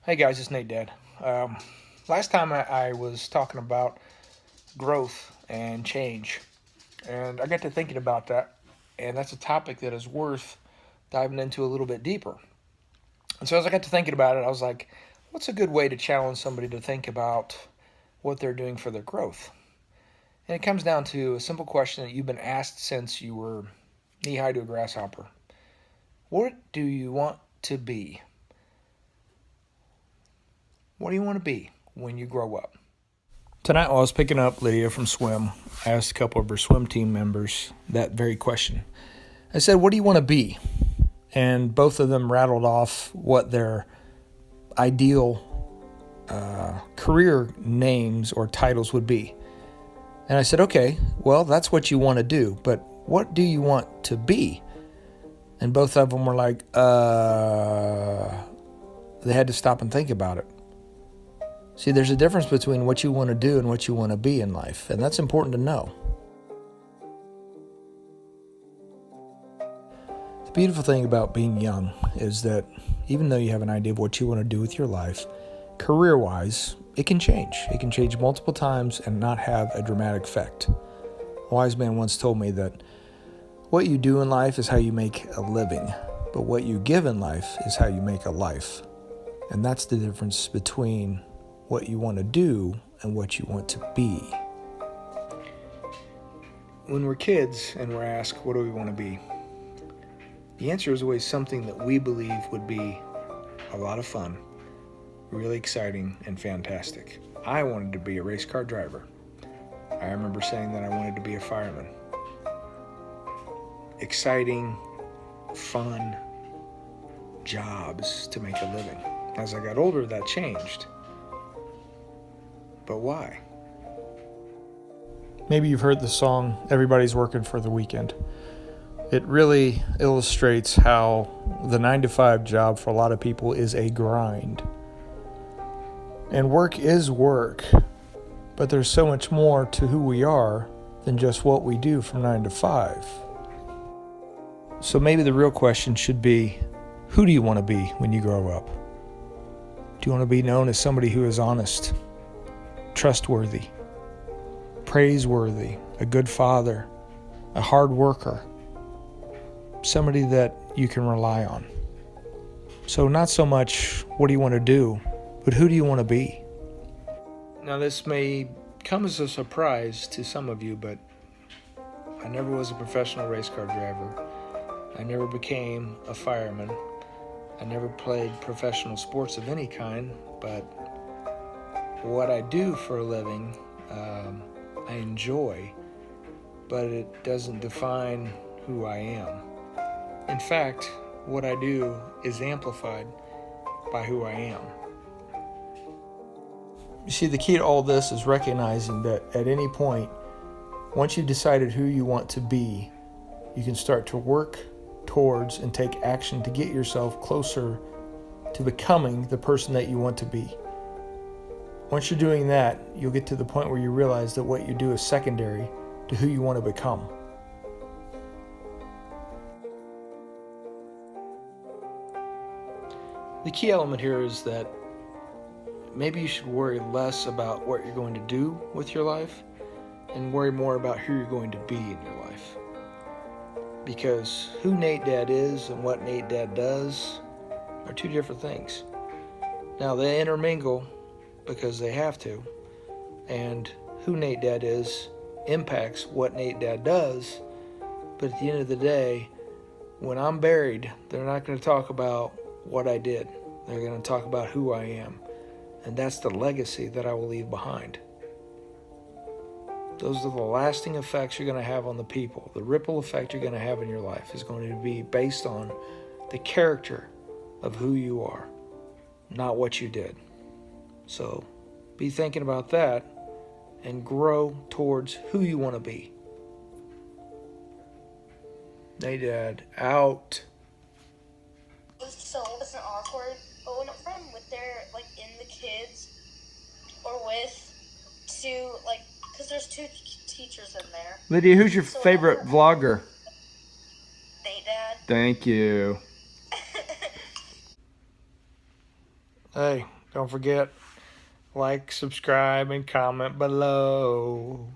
Hey guys, it's Nate Dad. Last time I was talking about growth and change, and I got to thinking about that, and that's a topic that is worth diving into a little bit deeper. And so as I got to thinking about it, I was like, what's a good way to challenge somebody to think about what they're doing for their growth? And it comes down to a simple question that you've been asked since you were knee high to a grasshopper. What do you want to be? What do you want to be when you grow up? Tonight, while I was picking up Lydia from swim, I asked a couple of her swim team members that very question. I said, what do you want to be? And both of them rattled off what their ideal career names or titles would be. And I said, okay, well, that's what you want to do, but what do you want to be? And both of them were like, they had to stop and think about it. See, there's a difference between what you want to do and what you want to be in life, and that's important to know. The beautiful thing about being young is that even though you have an idea of what you want to do with your life, career-wise, it can change. It can change multiple times and not have a dramatic effect. A wise man once told me that what you do in life is how you make a living, but what you give in life is how you make a life. And that's the difference between what you want to do and what you want to be. When we're kids and we're asked, what do we want to be? The answer is always something that we believe would be a lot of fun, really exciting and fantastic. I wanted to be a race car driver. I remember saying that I wanted to be a fireman. Exciting, fun jobs to make a living. As I got older, that changed. But why? Maybe you've heard the song, Everybody's Working for the Weekend. It really illustrates how the 9-to-5 job for a lot of people is a grind. And work is work, but there's so much more to who we are than just what we do from 9 to 5. So maybe the real question should be, who do you want to be when you grow up? Do you want to be known as somebody who is honest, trustworthy, praiseworthy, a good father, a hard worker, somebody that you can rely on? So not so much what do you want to do, but who do you want to be? Now this may come as a surprise to some of you, but I never was a professional race car driver. I never became a fireman. I never played professional sports of any kind, but what I do for a living, I enjoy, but it doesn't define who I am. In fact, what I do is amplified by who I am. You see, the key to all this is recognizing that at any point, once you've decided who you want to be, you can start to work towards and take action to get yourself closer to becoming the person that you want to be. Once you're doing that, you'll get to the point where you realize that what you do is secondary to who you want to become. The key element here is that maybe you should worry less about what you're going to do with your life and worry more about who you're going to be in your life. Because who Nate Dad is and what Nate Dad does are two different things. Now they intermingle because they have to, and who Nate Dad is impacts what Nate Dad does, but at the end of the day, when I'm buried, they're not going to talk about what I did. They're going to talk about who I am, and that's the legacy that I will leave behind. Those are the lasting effects you're going to have on the people. The ripple effect you're going to have in your life is going to be based on the character of who you are, not what you did. So be thinking about that and grow towards who you want to be. Nate Dad, out. So it wasn't awkward, but when I'm with their, in the kids, or with two, because there's two teachers in there. Lydia, who's your favorite vlogger? Nate Dad. Thank you. Hey, Don't forget, like, subscribe, and comment below.